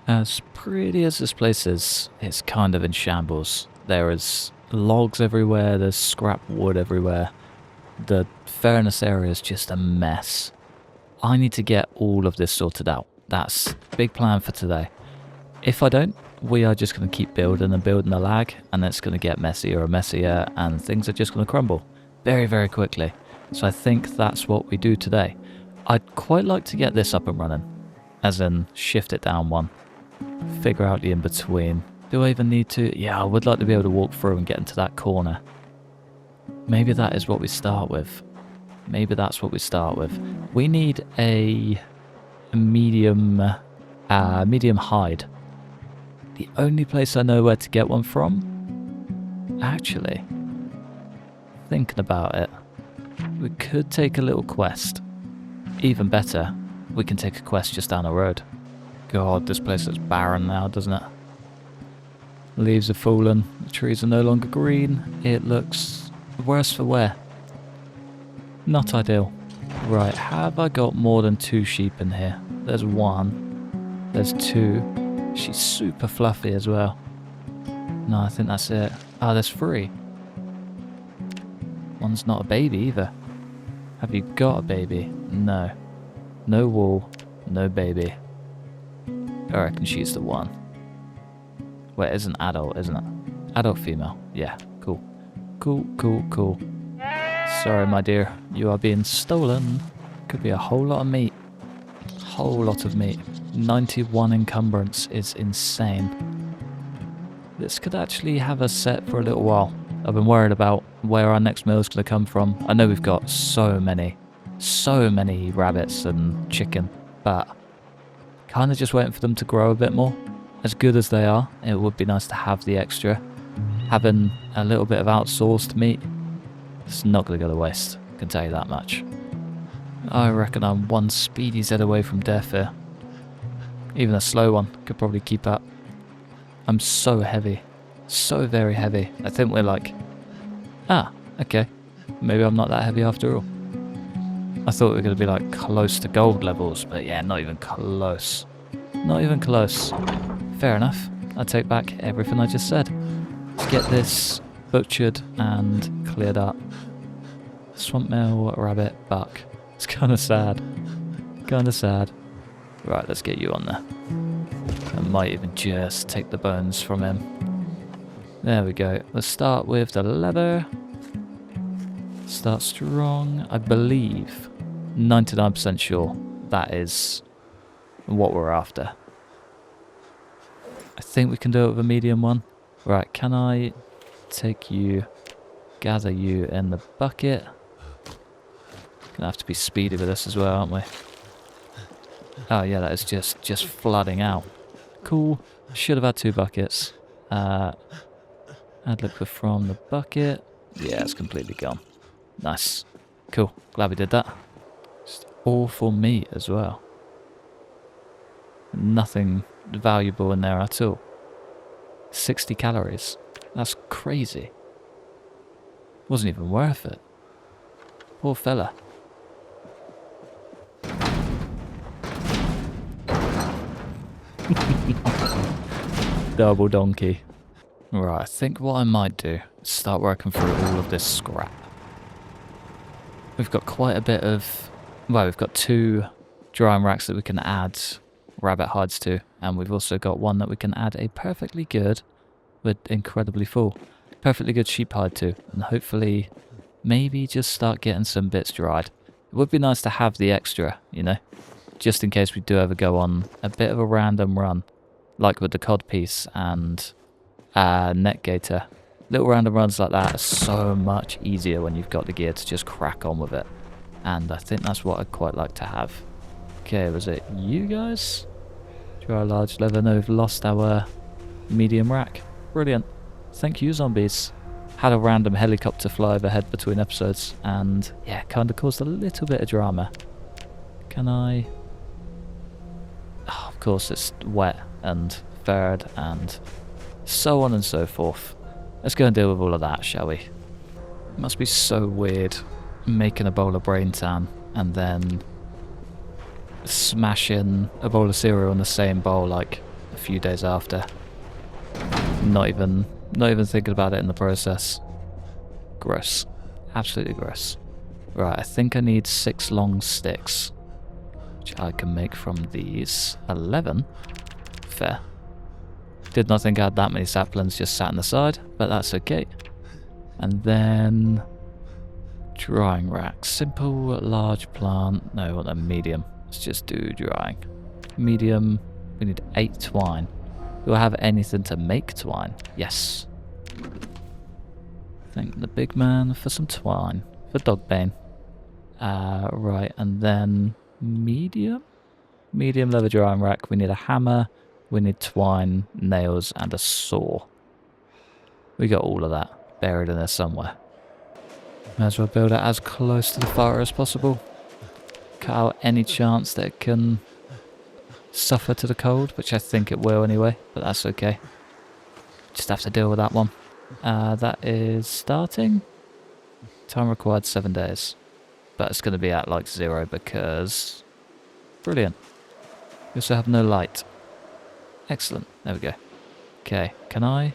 As pretty as this place is, it's kind of in shambles. There is logs everywhere, there's scrap wood everywhere. The furnace area is just a mess. I need to get all of this sorted out. That's big plan for today. If I don't, we are just going to keep building and building the lag, and it's going to get messier and messier, and things are just going to crumble very, very quickly. So I think that's what we do today. I'd quite like to get this up and running, as in shift it down one, figure out the in-between. Do I even need to? Yeah, I would like to be able to walk through and get into that corner. Maybe that is what we start with. Maybe that's what we start with. We need a medium hide. The only place I know where to get one from, actually, thinking about it, we could take a little quest. Even better, we can take a quest just down the road. God, this place looks barren now, doesn't it? Leaves are fallen, the trees are no longer green. It looks worse for wear. Not ideal. Right, have I got more than 2 sheep in here? There's 1. There's 2. She's super fluffy as well. No, I think that's it. Oh, there's 3. One's not a baby either. Have you got a baby? No. No wool, no baby. I reckon she's the one. Wait, it's an adult, isn't it? Adult female. Yeah, cool. Cool, cool, cool. Sorry, my dear. You are being stolen. Could be a whole lot of meat. Whole lot of meat. 91 encumbrance is insane. This could actually have us set for a little while. I've been worried about where our next meal is going to come from. I know we've got so many rabbits and chicken, but kind of just waiting for them to grow a bit more. As good as they are, it would be nice to have the extra. Having a little bit of outsourced meat, it's not going to go to waste, I can tell you that much. I reckon I'm one speedy Z away from death here. Even a slow one could probably keep up. I'm so heavy. So very heavy. I think we're like... Ah, okay. Maybe I'm not that heavy after all. I thought we were going to be like close to gold levels, but yeah, not even close. Not even close. Fair enough. I take back everything I just said. Let's get this butchered and cleared up. Swamp mill, rabbit, buck. It's kind of sad. Kind of sad. Right, let's get you on there. I might even just take the bones from him. There we go. Let's start with the leather. Start strong. I believe, 99% sure, that is what we're after. I think we can do it with a medium one. Right, can I take you, gather you in the bucket? Gonna have to be speedy with this as well, aren't we? Oh yeah, that is just flooding out. Cool. Should have had 2 buckets. Add liquid from the bucket. Yeah, it's completely gone. Nice. Cool. Glad we did that. Just awful meat as well. Nothing valuable in there at all. 60 calories. That's crazy. Wasn't even worth it. Poor fella. Double donkey. Right, I think what I might do is start working through all of this scrap. We've got quite a bit of... Well, we've got 2 drying racks that we can add rabbit hides to, and we've also got one that we can add a perfectly good, but incredibly full, perfectly good sheep hide to, and hopefully maybe just start getting some bits dried. It would be nice to have the extra, you know, just in case we do ever go on a bit of a random run, like with the cod piece and net gator. Little random runs like that are so much easier when you've got the gear to just crack on with it. And I think that's what I'd quite like to have. Okay, was it you guys? Dry large leather. No, we've lost our medium rack. Brilliant. Thank you, zombies. Had a random helicopter fly overhead between episodes and yeah, kind of caused a little bit of drama. Can I... Oh, of course it's wet and furred and so on and so forth. Let's go and deal with all of that, shall we? It must be so weird making a bowl of brain tan and then smashing a bowl of cereal in the same bowl like a few days after. Not even thinking about it in the process. Gross. Absolutely gross. Right, I think I need 6 long sticks, which I can make from these. 11? Fair. Did not think I had that many saplings just sat on the side, but that's okay. And then drying rack. Simple, large plant. No, what a medium. Let's just do drying. Medium. We need 8 twine. Do I have anything to make twine? Yes. Thank the big man for some twine. For Dogbane. Right, and then medium? Medium leather drying rack. We need a hammer. We need twine, nails, and a saw. We got all of that buried in there somewhere. May as well build it as close to the fire as possible. Cut out any chance that it can suffer to the cold, which I think it will anyway, but that's okay. Just have to deal with that one. That is starting. Time required 7 days. But it's going to be at like 0 because... Brilliant. We also have no light. Excellent. There we go. Okay, can I...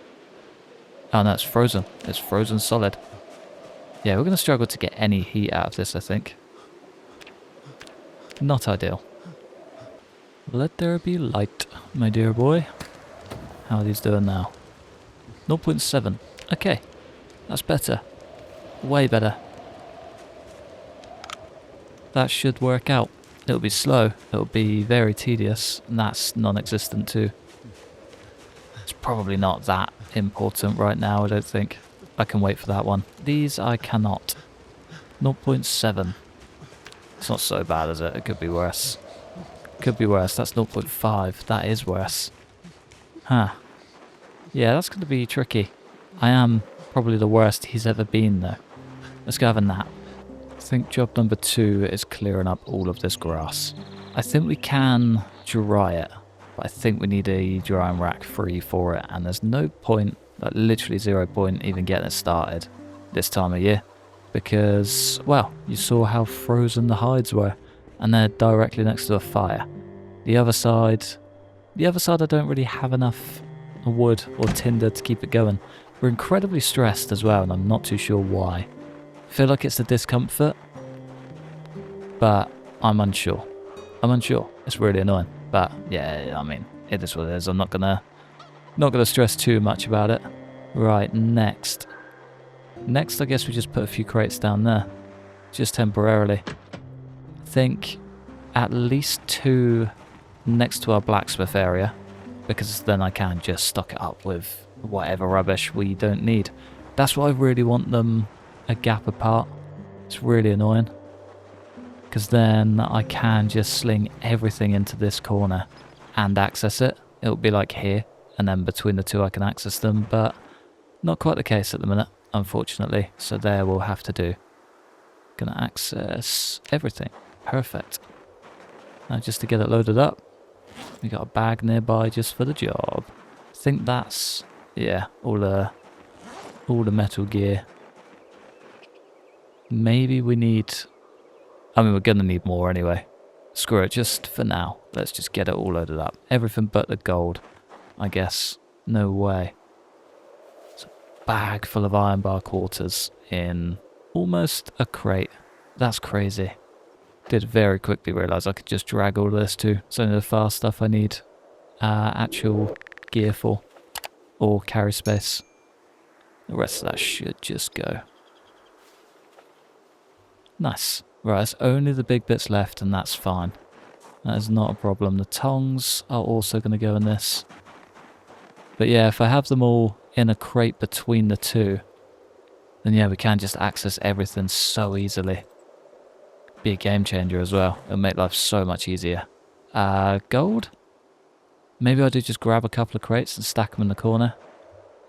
Oh no, it's frozen. It's frozen solid. Yeah, we're going to struggle to get any heat out of this, I think. Not ideal. Let there be light, my dear boy. How are these doing now? 0.7. Okay, that's better. Way better. That should work out. It'll be slow, it'll be very tedious, and that's non-existent too. It's probably not that important right now, I don't think. I can wait for that one. These I cannot. 0.7. It's not so bad, is it? It could be worse. Could be worse. That's 0.5. That is worse. Huh. Yeah, that's going to be tricky. I am probably the worst he's ever been, though. Let's go have a nap. I think job number 2 is clearing up all of this grass. I think we can dry it, but I think we need a drying rack free for it, and there's no point, like literally 0 point, even getting it started this time of year. Because, well, you saw how frozen the hides were, and they're directly next to a fire. The other side I don't really have enough wood or tinder to keep it going. We're incredibly stressed as well, and I'm not too sure why. I feel like it's the discomfort, but I'm unsure. It's really annoying, but yeah, I mean, it is what it is. I'm not gonna stress too much about it. Right, next, I guess we just put a few crates down there, just temporarily. I think at least 2 next to our blacksmith area, because then I can just stock it up with whatever rubbish we don't need. That's why I really want them a gap apart. It's really annoying, because then I can just sling everything into this corner and access it. It'll be like here, and then between the two I can access them, but not quite the case at the minute, unfortunately. So there will have to do. Gonna access everything. Perfect. Now just to get it loaded up, we got a bag nearby just for the job. I think that's, yeah, all the metal gear. Maybe we need, I mean, we're gonna need more anyway. Screw it, just for now. Let's just get it all loaded up. Everything but the gold, I guess. No way. It's a bag full of iron bar quarters in almost a crate. That's crazy. Did very quickly realise I could just drag all of this too. It's only the fast stuff I need actual gear for, or carry space. The rest of that should just go. Nice. Right, it's only the big bits left, and that's fine. That is not a problem. The tongs are also going to go in this. But yeah, if I have them all in a crate between the two, then yeah, we can just access everything so easily. Be a game changer as well. It'll make life so much easier. Gold? Maybe I do just grab a couple of crates and stack them in the corner.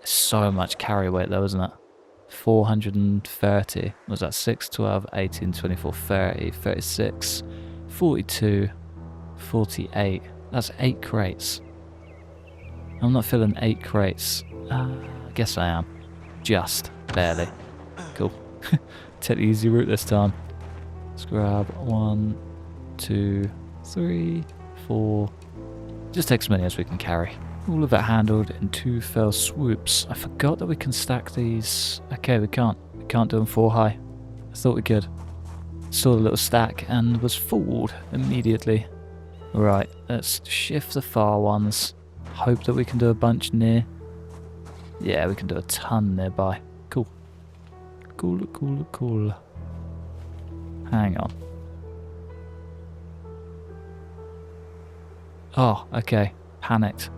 It's so much carry weight though, isn't it? 430. Was that 6, 12, 18, 24, 30, 36, 42, 48. That's 8 crates. I'm not filling 8 crates. I guess I am. Just. Barely. Cool. Take the easy route this time. Let's grab 1, 2, 3, 4, Just take as many as we can carry. All of it handled in 2 fell swoops. I forgot that we can stack these. Okay, we can't. We can't do them 4 high. I thought we could. Saw the little stack and was fooled immediately. Right, let's shift the far ones. Hope that we can do a bunch near. Yeah, we can do a ton nearby. Cool. Cool, cool, cool. Hang on. Oh, okay. Panicked.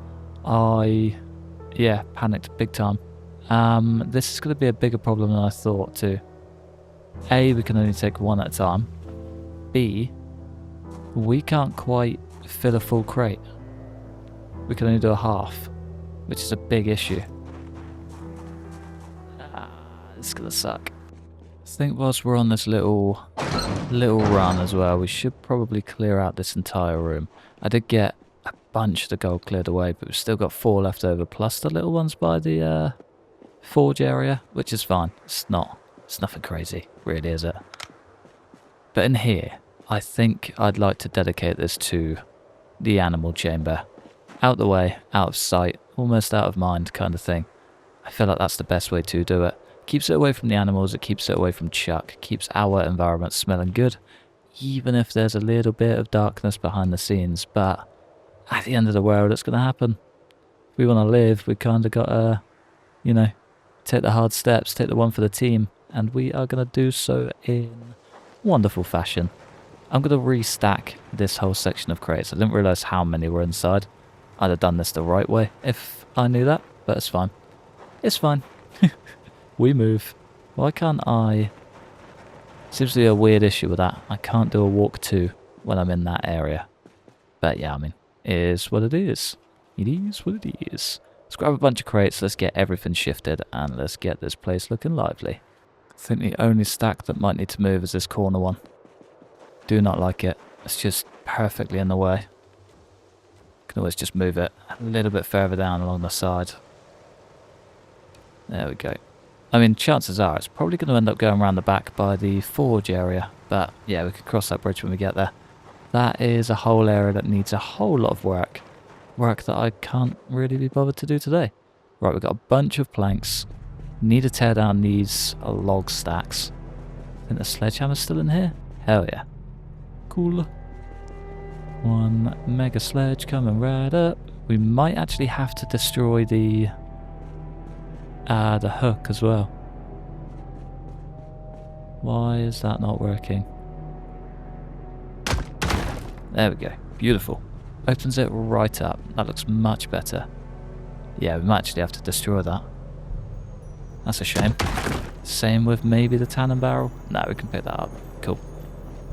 Yeah, panicked big time. This is going to be a bigger problem than I thought too. A, we can only take one at a time. B, we can't quite fill a full crate. We can only do a half, which is a big issue. This is going to suck. I think whilst we're on this little run as well, we should probably clear out this entire room. I did get a bunch of the gold cleared away, but we've still got 4 left over, plus the little ones by the forge area, which is fine. It's nothing crazy, really, is it? But in here, I think I'd like to dedicate this to the animal chamber. Out the way, out of sight, almost out of mind kind of thing. I feel like that's the best way to do it. Keeps it away from the animals, it keeps it away from Chuck, keeps our environment smelling good, even if there's a little bit of darkness behind the scenes. But at the end of the world, it's going to happen. If we want to live, we kind of got to, you know, take the hard steps, take the one for the team, and we are going to do so in wonderful fashion. I'm going to restack this whole section of crates. I didn't realise how many were inside. I'd have done this the right way if I knew that, but it's fine. It's fine. We move. Why can't I... Seems to be a weird issue with that. I can't do a walk 2 when I'm in that area. But yeah, I mean, it is what it is. It is what it is. Let's grab a bunch of crates, let's get everything shifted, and let's get this place looking lively. I think the only stack that might need to move is this corner one. Do not like it. It's just perfectly in the way. Can always just move it a little bit further down along the side. There we go. I mean, chances are it's probably going to end up going around the back by the forge area. But yeah, we could cross that bridge when we get there. That is a whole area that needs a whole lot of work. Work that I can't really be bothered to do today. Right, we've got a bunch of planks. Need to tear down these log stacks. I think the sledgehammer's still in here. Hell yeah. Cool. One mega sledge coming right up. We might actually have to destroy the hook as well. Why is that not working? There we go. Beautiful. Opens it right up. That looks much better. Yeah, we might actually have to destroy that. That's a shame. Same with maybe the tannin barrel. No, we can pick that up. Cool.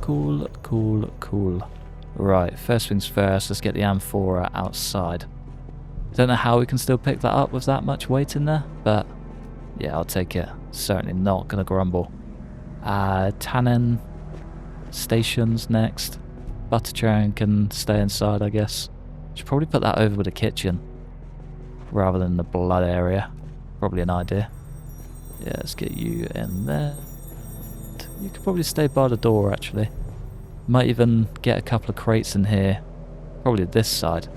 Cool, cool, cool. Right, first things first, let's get the amphora outside. Don't know how we can still pick that up with that much weight in there, but yeah, I'll take it. Certainly not going to grumble. Tannin stations next. Butter churn can stay inside, I guess. Should probably put that over with the kitchen rather than the blood area. Probably an idea. Yeah, let's get you in there. You could probably stay by the door, actually. Might even get a couple of crates in here. Probably this side.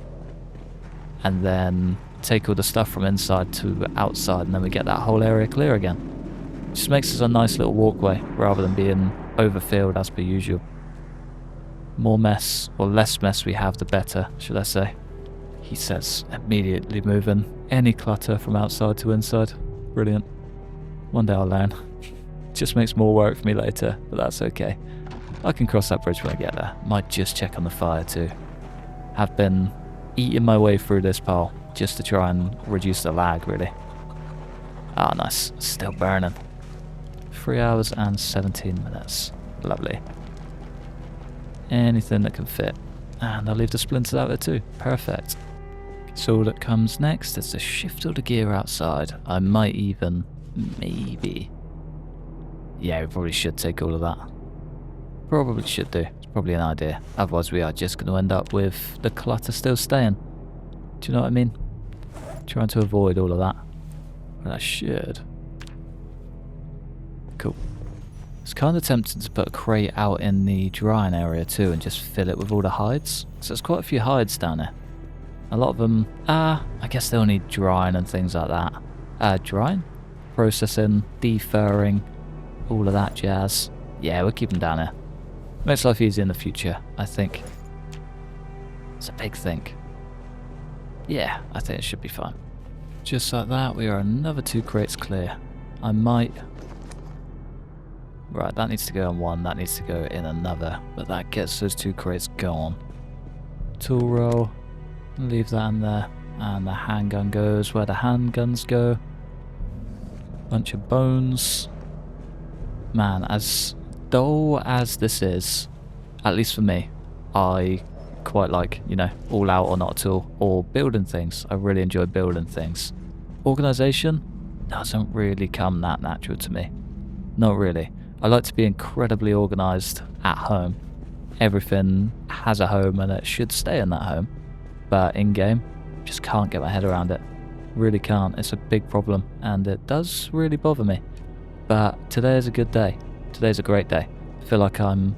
And then take all the stuff from inside to outside, and then we get that whole area clear again. Just makes us a nice little walkway, rather than being overfilled as per usual. More mess, or less mess we have, the better, should I say. He says, immediately moving any clutter from outside to inside. Brilliant. One day I'll learn. Just makes more work for me later, but that's okay. I can cross that bridge when I get there. Might just check on the fire too. Have been eating my way through this pile just to try and reduce the lag, really. Ah, nice. Still burning. 3 hours and 17 minutes. Lovely. Anything that can fit. And I'll leave the splinters out there too. Perfect. So all that comes next is to shift all the gear outside. I might even, maybe. Yeah, we probably should take all of that. Probably should do. It's probably an idea. Otherwise we are just going to end up with the clutter still staying. Do you know what I mean? Trying to avoid all of that. But I should. Cool. It's kind of tempting to put a crate out in the drying area too and just fill it with all the hides. So there's quite a few hides down there. A lot of them, I guess they'll need drying and things like that. Drying? Processing, defurring, all of that jazz. Yeah, we'll keep them down here. Makes life easier in the future, I think. It's a big thing. Yeah, I think it should be fine. Just like that, we are another 2 crates clear. I might... Right, that needs to go in one, that needs to go in another, but that gets those 2 crates gone. Tool roll, leave that in there, and the handgun goes where the handguns go. Bunch of bones. Man, as dull as this is, at least for me, I quite like, you know, all out or not at all, or building things. I really enjoy building things. Organization doesn't really come that natural to me. Not really. I like to be incredibly organized at home. Everything has a home and it should stay in that home. But in-game, just can't get my head around it. Really can't. It's a big problem and it does really bother me. But today is a good day. Today's a great day. I feel like I'm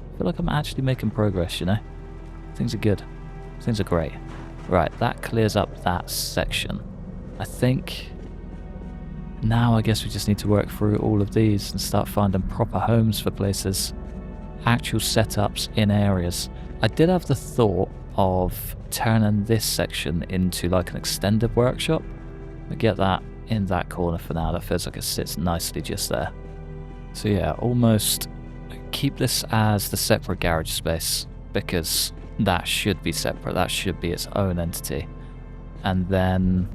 actually making progress, you know? Things are good. Things are great. Right, that clears up that section. I think... Now I guess we just need to work through all of these and start finding proper homes for places. Actual setups in areas. I did have the thought of turning this section into like an extended workshop. We get that in that corner for now. That feels like it sits nicely just there. So yeah, almost keep this as the separate garage space because that should be separate. That should be its own entity. And then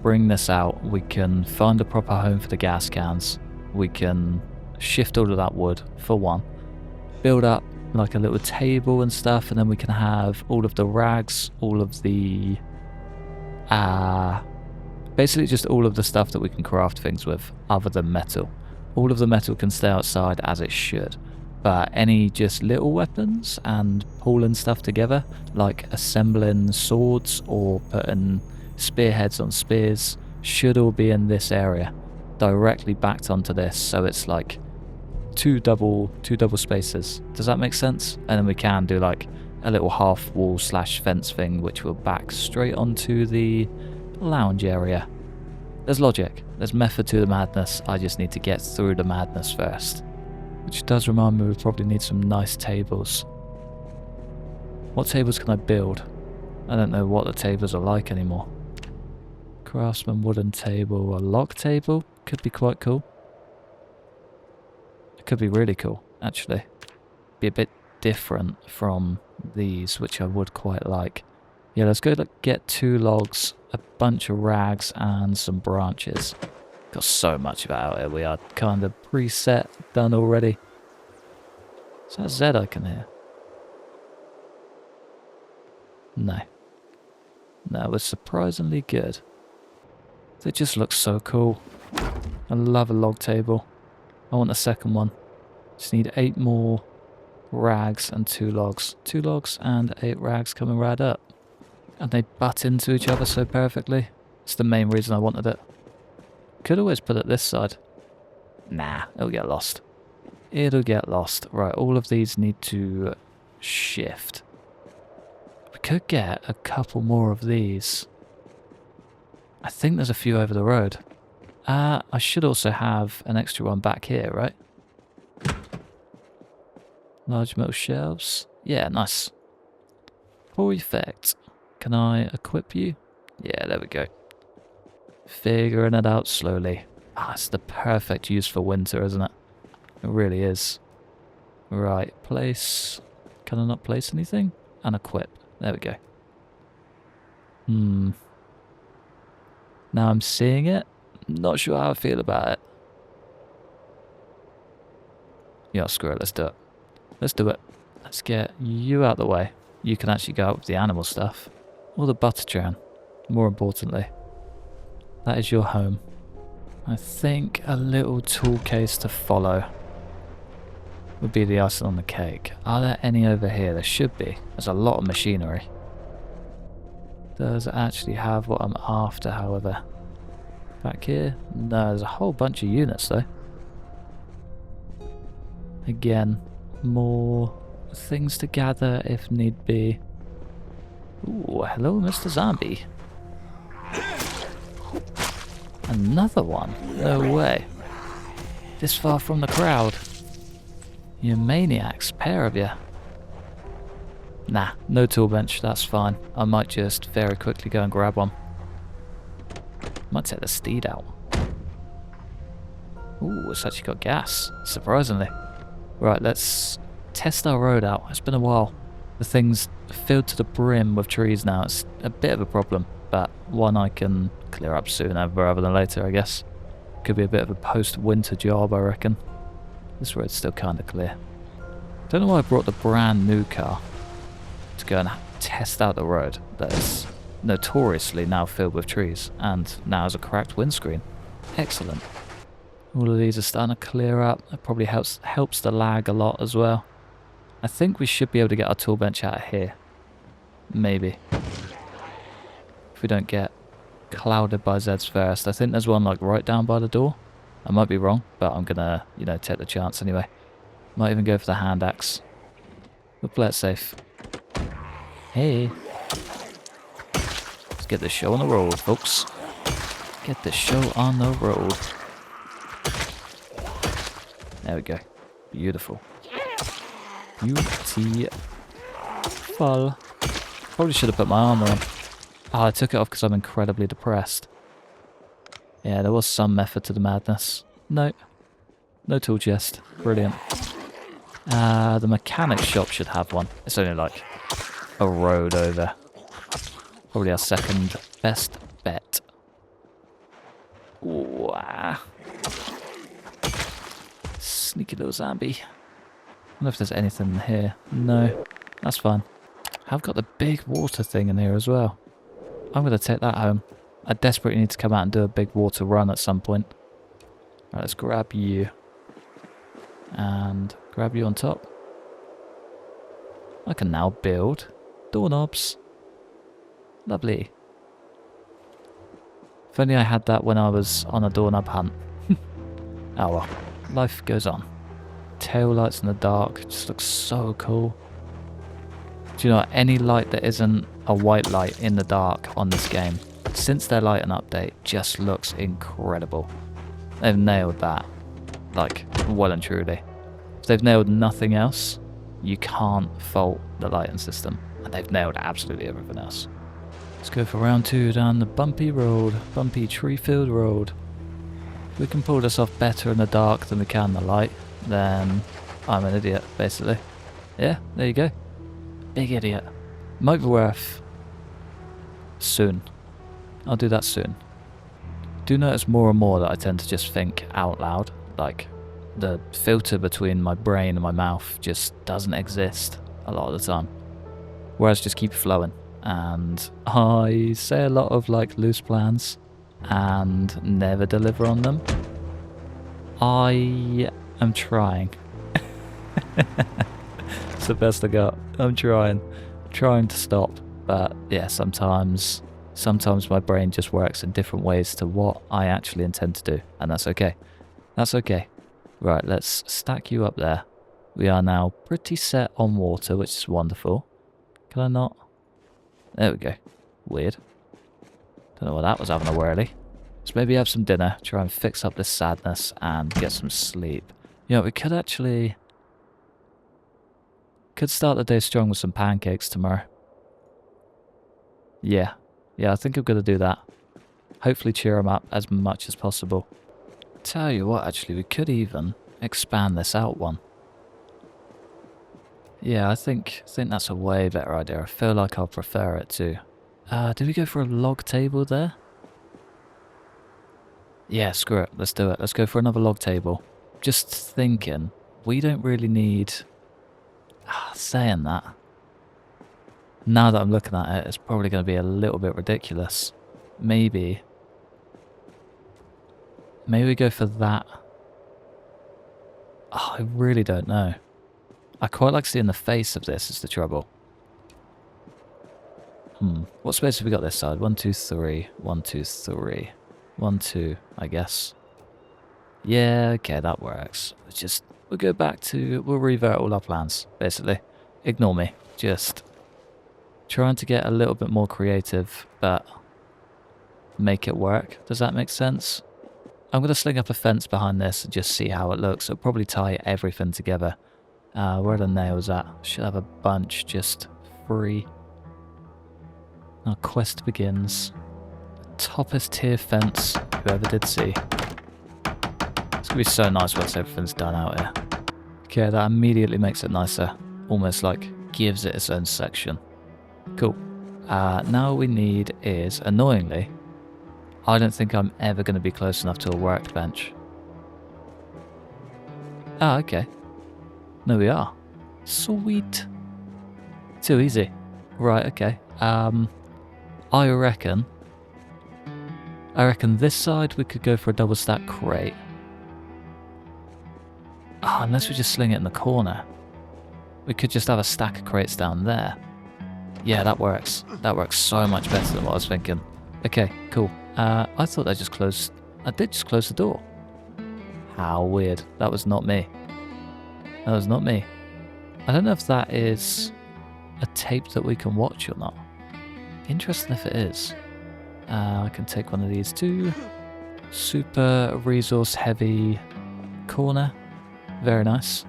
bring this out. We can find a proper home for the gas cans. We can shift all of that wood for one. Build up like a little table and stuff, and then we can have all of the rags, all of the basically just all of the stuff that we can craft things with other than metal. All of the metal can stay outside as it should, but any just little weapons and pulling stuff together, like assembling swords or putting spearheads on spears, should all be in this area, directly backed onto this, so it's like two double spaces. Does that make sense? And then we can do like a little half wall / fence thing which will back straight onto the lounge area. There's logic, there's method to the madness. I just need to get through the madness first. Which does remind me we probably need some nice tables. What tables can I build? I don't know what the tables are like anymore. Craftsman wooden table, a log table could be quite cool. It could be really cool, actually. Be a bit different from these, which I would quite like. Yeah, let's go get 2 logs, a bunch of rags, and some branches. Got so much of it out here. We are kind of preset, done already. Is that Z I can hear? No. No, it was surprisingly good. It just looks so cool. I love a log table. I want a second one. Just need 8 more rags and 2 logs. 2 logs and 8 rags coming right up. And they butt into each other so perfectly. It's the main reason I wanted it. Could always put it this side. Nah, it'll get lost. It'll get lost. Right, all of these need to shift. We could get a couple more of these. I think there's a few over the road. I should also have an extra one back here, right? Large metal shelves. Yeah, nice. Perfect. Can I equip you? Yeah, there we go. Figuring it out slowly. It's the perfect use for winter, isn't it? It really is. Right, place. Can I not place anything? And equip. There we go. Now I'm seeing it. Not sure how I feel about it. Yeah, screw it. Let's do it. Let's do it. Let's get you out the way. You can actually go out with the animal stuff. Or the butter churn. More importantly. That is your home. I think a little tool case to follow would be the icing on the cake. Are there any over here? There should be. There's a lot of machinery. Does it actually have what I'm after, however? Back here? No, there's a whole bunch of units though. Again, more things to gather if need be. Ooh, hello Mr. Zombie. Another one? No way. This far from the crowd. You maniacs, pair of you. Nah, no tool bench, that's fine. I might just very quickly go and grab one. Might take the steed out. Ooh, it's actually got gas, surprisingly. Right, let's test our road out. It's been a while. The thing's filled to the brim with trees now. It's a bit of a problem, but one I can clear up sooner rather than later, I guess. Could be a bit of a post-winter job, I reckon. This road's still kind of clear. Don't know why I brought the brand new car to go and test out the road that is notoriously now filled with trees and now has a cracked windscreen. Excellent. All of these are starting to clear up. That probably helps the lag a lot as well. I think we should be able to get our tool bench out of here. Maybe. If we don't get clouded by Zeds first. I think there's one like right down by the door. I might be wrong, but I'm gonna, take the chance anyway. Might even go for the hand axe. We'll play it safe. Hey. Let's get the show on the road, folks. Get the show on the road. There we go. Beautiful. Beautiful. Probably should have put my armor on. Oh, I took it off because I'm incredibly depressed. Yeah, there was some method to the madness. No. No tool chest. Brilliant. The mechanic shop should have one. It's only like a road over. Probably our second best bet. Ooh, sneaky little zombie. I don't know if there's anything in here. No, that's fine. I've got the big water thing in here as well. I'm going to take that home. I desperately need to come out and do a big water run at some point. Right, let's grab you. And grab you on top. I can now build doorknobs. Lovely. If only I had that when I was on a doorknob hunt. Oh well, life goes on. Tail lights in the dark, just looks so cool. Do you know what? Any light that isn't a white light in the dark on this game, since their lighting update, just looks incredible. They've nailed that, like, well and truly. If they've nailed nothing else, you can't fault the lighting system. And they've nailed absolutely everything else. Let's go for round 2 down the bumpy road, bumpy tree-filled road. If we can pull this off better in the dark than we can in the light, then I'm an idiot, basically. Yeah, there you go. Big idiot. Might be worth soon. I'll do that soon. Do notice more and more that I tend to just think out loud. Like, the filter between my brain and my mouth just doesn't exist a lot of the time. Whereas just keep flowing. And I say a lot of like loose plans and never deliver on them. I am trying. It's the best I got. I'm trying to stop. But yeah, sometimes my brain just works in different ways to what I actually intend to do. And that's okay. That's okay. Right, let's stack you up there. We are now pretty set on water, which is wonderful. Can I not? There we go. Weird. Don't know what that was having a whirly. Let's maybe have some dinner, try and fix up this sadness, and get some sleep. You know, we could actually... could start the day strong with some pancakes tomorrow. Yeah, I think I'm going to do that. Hopefully cheer them up as much as possible. Tell you what, actually, we could even expand this out one. Yeah, I think that's a way better idea. I feel like I'll prefer it too. Did we go for a log table there? Yeah, screw it. Let's do it. Let's go for another log table. Just thinking, we don't really need... saying that. Now that I'm looking at it, it's probably going to be a little bit ridiculous. Maybe we go for that. Oh, I really don't know. I quite like seeing the face of this is the trouble. What space have we got this side? 1, 2, 3. 1, 2, 3. 1, 2, I guess. Yeah, okay, that works. We'll go back to... we'll revert all our plans, basically. Ignore me. Just trying to get a little bit more creative, but make it work. Does that make sense? I'm going to sling up a fence behind this and just see how it looks. It'll probably tie everything together. Where are the nails at? Should have a bunch just free. Our quest begins. Toppest tier fence whoever did see. It's going to be so nice once everything's done out here. Okay, that immediately makes it nicer. Almost like gives it its own section. Cool. Now all we need is, annoyingly, I don't think I'm ever going to be close enough to a workbench. Ah, okay. No, we are. Sweet. Too easy. Right, okay. I reckon this side we could go for a double stack crate. Ah, unless we just sling it in the corner. We could just have a stack of crates down there. Yeah, that works. That works so much better than what I was thinking. Okay, cool. I thought I just closed... I did just close the door. How weird. That was not me. That was not me. I don't know if that is a tape that we can watch or not. Interesting if it is. I can take one of these too. Super resource heavy corner. Very nice.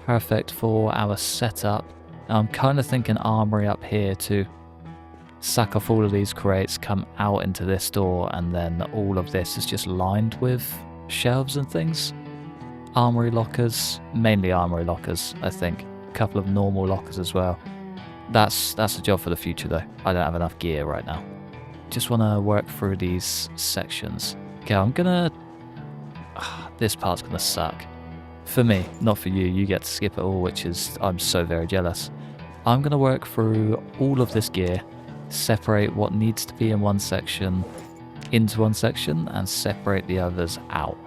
Perfect for our setup. I'm kind of thinking armory up here too. Sack off all of these crates, come out into this door, and then all of this is just lined with shelves and things. Armory lockers, mainly armory lockers, I think. A couple of normal lockers as well. That's a job for the future though. I don't have enough gear right now. Just want to work through these sections. Okay, I'm gonna... this part's gonna suck. For me, not for you. You get to skip it all, which is... I'm so very jealous. I'm gonna work through all of this gear, separate what needs to be in one section into one section, and separate the others out.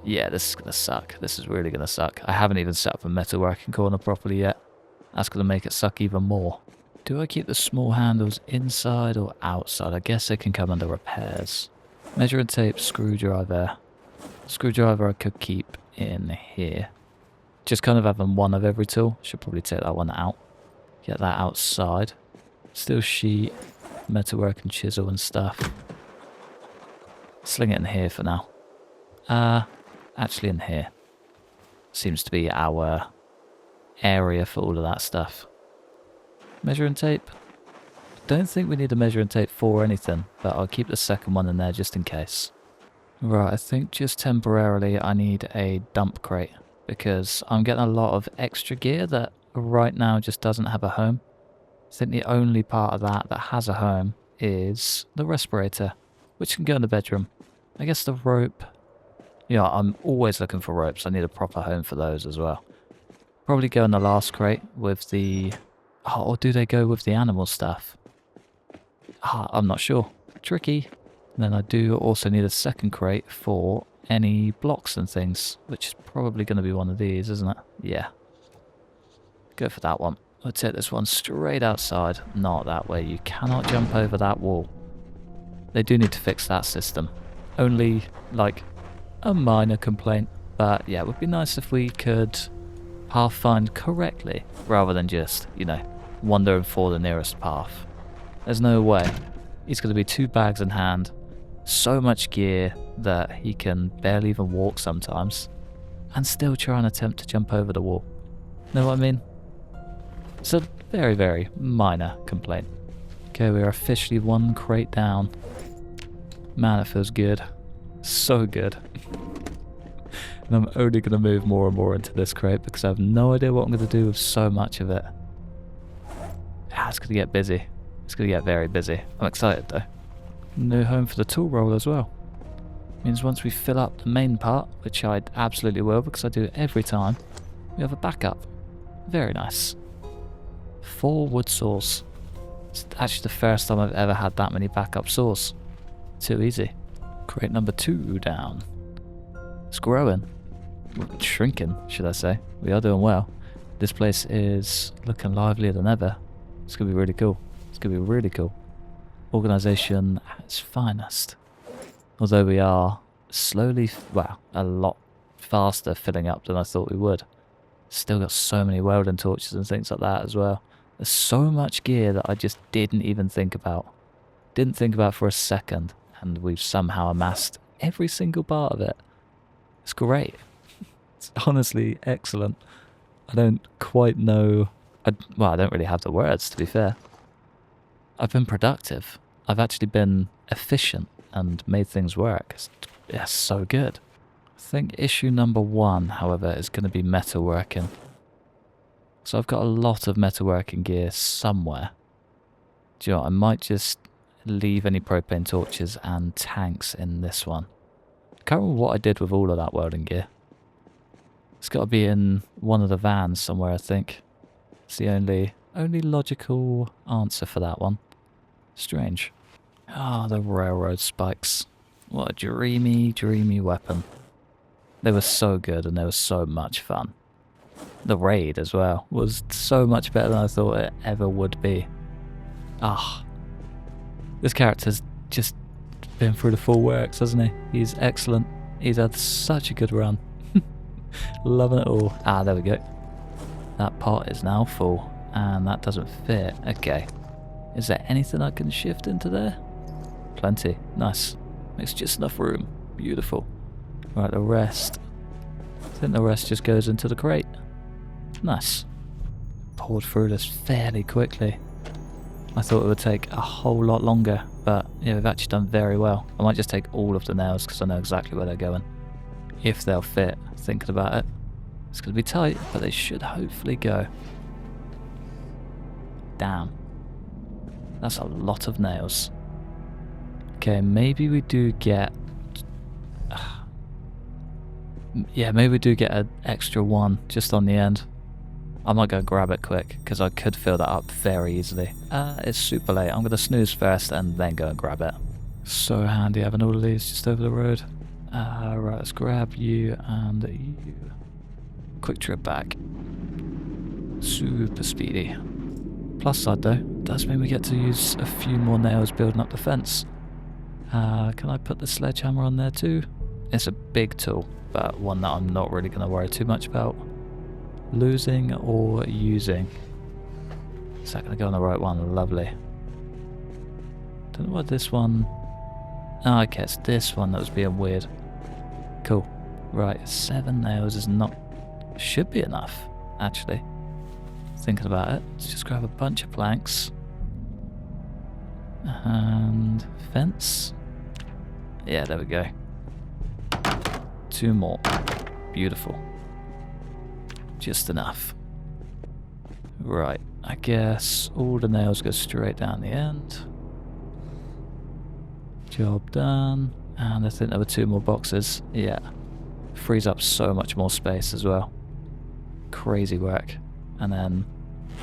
Yeah, this is gonna suck. This is really gonna suck. I haven't even set up a metalworking corner properly yet. That's gonna make it suck even more. Do I keep the small handles inside or outside? I guess they can come under repairs. Measuring tape, screwdriver. Screwdriver I could keep in here. Just kind of having one of every tool. Should probably take that one out. Get that outside. Steel sheet, metalworking chisel and stuff. Sling it in here for now. Actually in here. Seems to be our area for all of that stuff. Measuring tape. Don't think we need a measuring tape for anything, but I'll keep the second one in there just in case. Right, I think just temporarily I need a dump crate because I'm getting a lot of extra gear that right now just doesn't have a home. I think the only part of that has a home is the respirator, which can go in the bedroom. I guess the rope... Yeah, I'm always looking for ropes. I need a proper home for those as well. Probably go in the last crate with the... Oh, or do they go with the animal stuff? I'm not sure. Tricky. And then I do also need a second crate for any blocks and things, which is probably going to be one of these, isn't it? Yeah. Go for that one. I'll take this one straight outside. Not that way. You cannot jump over that wall. They do need to fix that system. Only, like, a minor complaint. But, yeah, it would be nice if we could pathfind correctly, rather than just, you know, wandering for the nearest path. There's no way. He's going to be 2 bags in hand, so much gear that he can barely even walk sometimes, and still try and attempt to jump over the wall. Know what I mean? It's a very, very minor complaint. Okay, we are officially 1 crate down. Man, it feels good. So good. And I'm only going to move more and more into this crate because I have no idea what I'm going to do with so much of it. It's going to get busy. It's going to get very busy. I'm excited though. New home for the tool roll as well. Means once we fill up the main part, which I absolutely will because I do it every time, we have a backup. Very nice. 4 wood saws. It's actually the first time I've ever had that many backup saws. Too easy. Crate number 2 down. It's growing. Shrinking, should I say. We are doing well. This place is looking livelier than ever. It's going to be really cool. It's going to be really cool. Organisation at its finest. Although we are slowly, well, a lot faster filling up than I thought we would. Still got so many welding torches and things like that as well. There's so much gear that I just didn't even think about. didn't think about for a second, and we've somehow amassed every single part of it. It's great. It's honestly excellent. I don't quite know... well, I don't really have the words, to be fair. I've been productive. I've actually been efficient and made things work. It's so good. I think issue number 1, however, is going to be metalworking. So I've got a lot of metalworking gear somewhere. Do you know what? I might just leave any propane torches and tanks in this one. I can't remember what I did with all of that welding gear. It's got to be in one of the vans somewhere, I think. It's the only logical answer for that one. Strange. Ah, the railroad spikes. What a dreamy, dreamy weapon. They were so good and they were so much fun. The raid as well was so much better than I thought it ever would be. Ah, this character's just been through the full works, hasn't he? He's excellent. He's had such a good run. Loving it all. Ah, there we go. That pot is now full, and that doesn't fit. Okay. Is there anything I can shift into there? Plenty. Nice. Makes just enough room. Beautiful. Right, the rest. I think the rest just goes into the crate. Nice. Poured through this fairly quickly. I thought it would take a whole lot longer, but yeah, we've actually done very well. I might just take all of the nails because I know exactly where they're going. If they'll fit, thinking about it. It's going to be tight, but they should hopefully go. Damn. That's a lot of nails. Okay, maybe we do get... yeah, maybe we do get an extra one just on the end. I might go grab it quick, because I could fill that up very easily. It's super late. I'm going to snooze first and then go and grab it. So handy having all of these just over the road. Right, let's grab you and you. Quick trip back. Super speedy. Plus side though, does mean we get to use a few more nails building up the fence. Can I put the sledgehammer on there too? It's a big tool, but one that I'm not really going to worry too much about. Losing or using. Is that going to go on the right one? Lovely. Don't know what this one... oh, okay, it's this one that was being weird. Cool. Right, 7 nails is not... should be enough, actually. Thinking about it, let's just grab a bunch of planks. And... fence. Yeah, there we go. 2 more. Beautiful. Just enough. Right, I guess all the nails go straight down the end. Job done. And I think there were 2 more boxes. Yeah. Frees up so much more space as well. Crazy work. And then,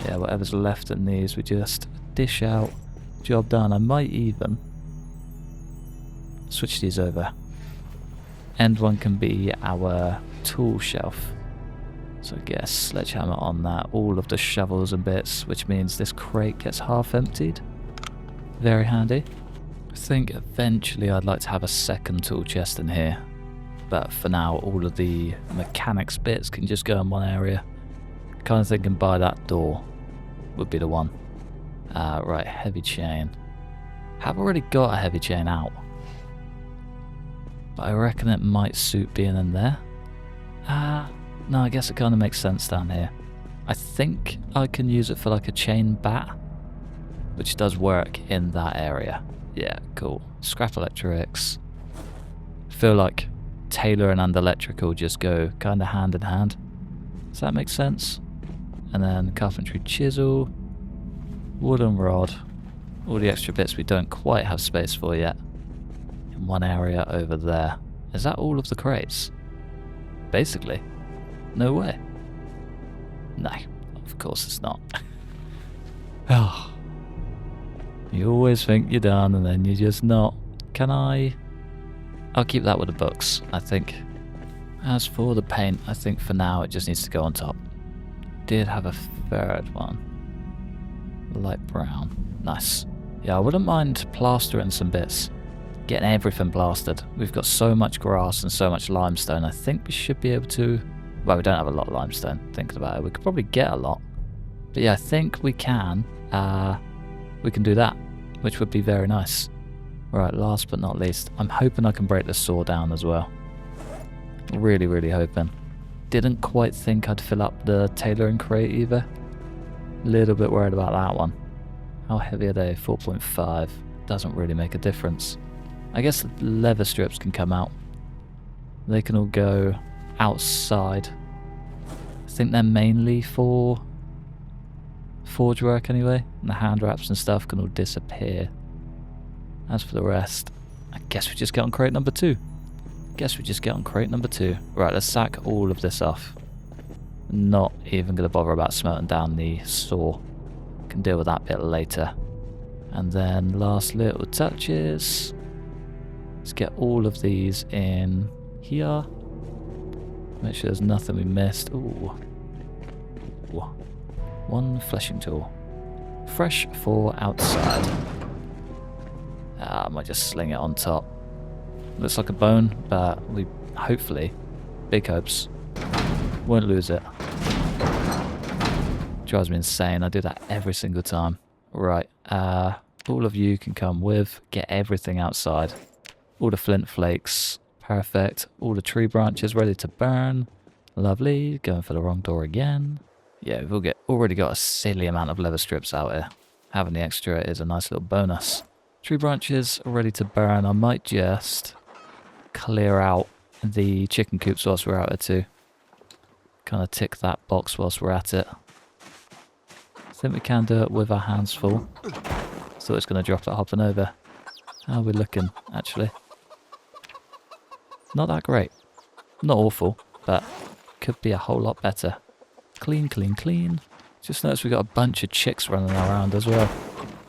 yeah, whatever's left in these we just dish out. Job done. I might even switch these over. End one can be our tool shelf. So I guess sledgehammer on that, all of the shovels and bits, which means this crate gets half emptied. Very handy. I think eventually I'd like to have a second tool chest in here. But for now, all of the mechanics bits can just go in one area. Kind of thinking by that door would be the one. Right, heavy chain. Have already got a heavy chain out. But I reckon it might suit being in there. No, I guess it kind of makes sense down here. I think I can use it for like a chain bat, which does work in that area. Yeah, cool. Scrap electrics. Feel like tailoring and electrical just go kind of hand in hand. Does that make sense? And then carpentry chisel, wooden rod, all the extra bits we don't quite have space for yet. In one area over there. Is that all of the crates? Basically. No way. No, of course it's not. Oh. You always think you're done and then you're just not. Can I... I'll keep that with the books, I think. As for the paint, I think for now it just needs to go on top. Did have a third one. Light brown. Nice. Yeah, I wouldn't mind plastering some bits. Getting everything plastered. We've got so much grass and so much limestone. I think we should be able to... well, we don't have a lot of limestone, thinking about it. We could probably get a lot. But yeah, I think we can do that, which would be very nice. Right, last but not least, I'm hoping I can break the saw down as well. Really, really hoping. Didn't quite think I'd fill up the tailoring crate either. Little bit worried about that one. How heavy are they? 4.5. Doesn't really make a difference. I guess the leather strips can come out. They can all go outside. I think they're mainly for forge work anyway. And the hand wraps and stuff can all disappear. As for the rest, I guess we just get on crate number 2. Right, let's sack all of this off. Not even going to bother about smelting down the saw. Can deal with that bit later. And then last little touches. Let's get all of these in here. Make sure there's nothing we missed. Ooh. One fleshing tool. Fresh for outside. I might just sling it on top. Looks like a bone, but we hopefully, big hopes, won't lose it. Drives me insane. I do that every single time. Right, all of you can come with. Get everything outside. All the flint flakes. Perfect. All the tree branches ready to burn. Lovely. Going for the wrong door again. Yeah, we've already got a silly amount of leather strips out here. Having the extra is a nice little bonus. Tree branches are ready to burn. I might just clear out the chicken coops whilst we're out here too. Kind of tick that box whilst we're at it. I think we can do it with our hands full. Thought it's going to drop it hopping over. How are we looking, actually? Not that great. Not awful, but could be a whole lot better. Clean, clean, clean. Just noticed we got a bunch of chicks running around as well.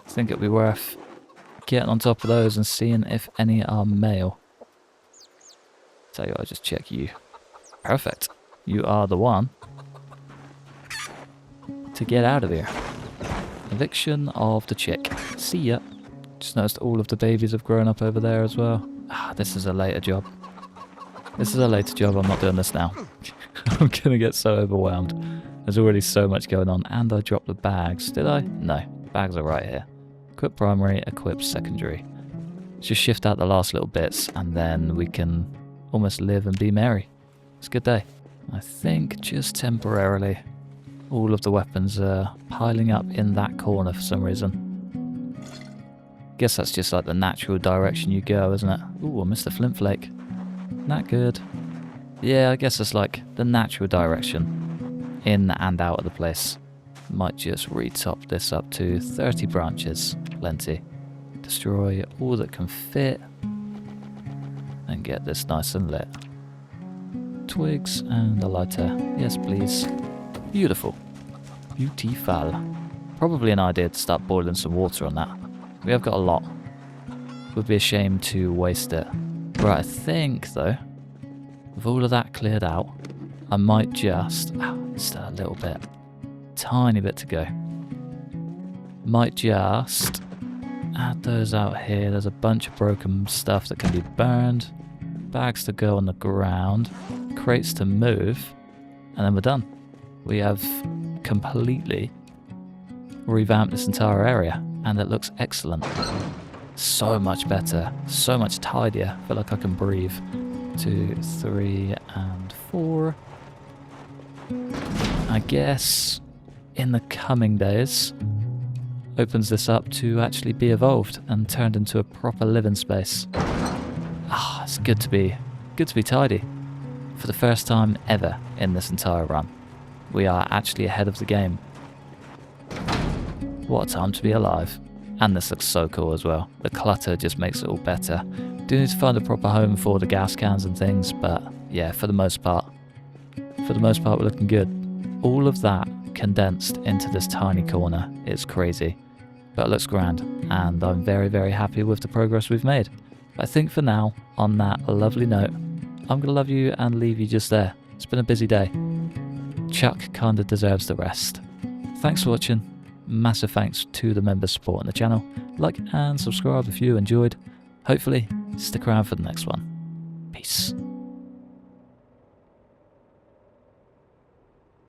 I think it'd be worth getting on top of those and seeing if any are male. Tell you what, I'll just check you. Perfect. You are the one to get out of here. Eviction of the chick. See ya. Just noticed all of the babies have grown up over there as well. This is a later job. I'm not doing this now. I'm gonna get so overwhelmed. There's already so much going on, and I dropped the bags. Did I? No. Bags are right here. Equip primary, equip secondary. Just shift out the last little bits, and then we can almost live and be merry. It's a good day. I think just temporarily all of the weapons are piling up in that corner for some reason. Guess that's just like the natural direction you go, isn't it? Ooh, I missed the flint flake. Not good. Yeah, I guess it's like the natural direction in and out of the place. Might just retop this up to 30 branches. Plenty. Destroy all that can fit. And get this nice and lit. Twigs and a lighter. Yes, please. Beautiful. Beautiful. Probably an idea to start boiling some water on that. We have got a lot. Would be a shame to waste it. Right, I think, though, with all of that cleared out, I might just... still a little bit. Tiny bit to go. Might just add those out here. There's a bunch of broken stuff that can be burned. Bags to go on the ground. Crates to move. And then we're done. We have completely revamped this entire area. And it looks excellent. So much better. So much tidier. I feel like I can breathe. 2, 3, and 4. I guess in the coming days opens this up to actually be evolved and turned into a proper living space. It's good to be tidy. For the first time ever in this entire run, we are actually ahead of the game. What a time to be alive. And this looks so cool as well. The clutter just makes it all better. Do need to find a proper home for the gas cans and things, but yeah, for the most part we're looking good. All of that condensed into this tiny corner is crazy, but it looks grand, and I'm very, very happy with the progress we've made. But I think for now, on that lovely note, I'm gonna love you and leave you just there. It's been a busy day. Chuck kinda deserves the rest. Thanks for watching. Massive thanks to the members supporting the channel. Like and subscribe if you enjoyed. Hopefully, stick around for the next one. Peace.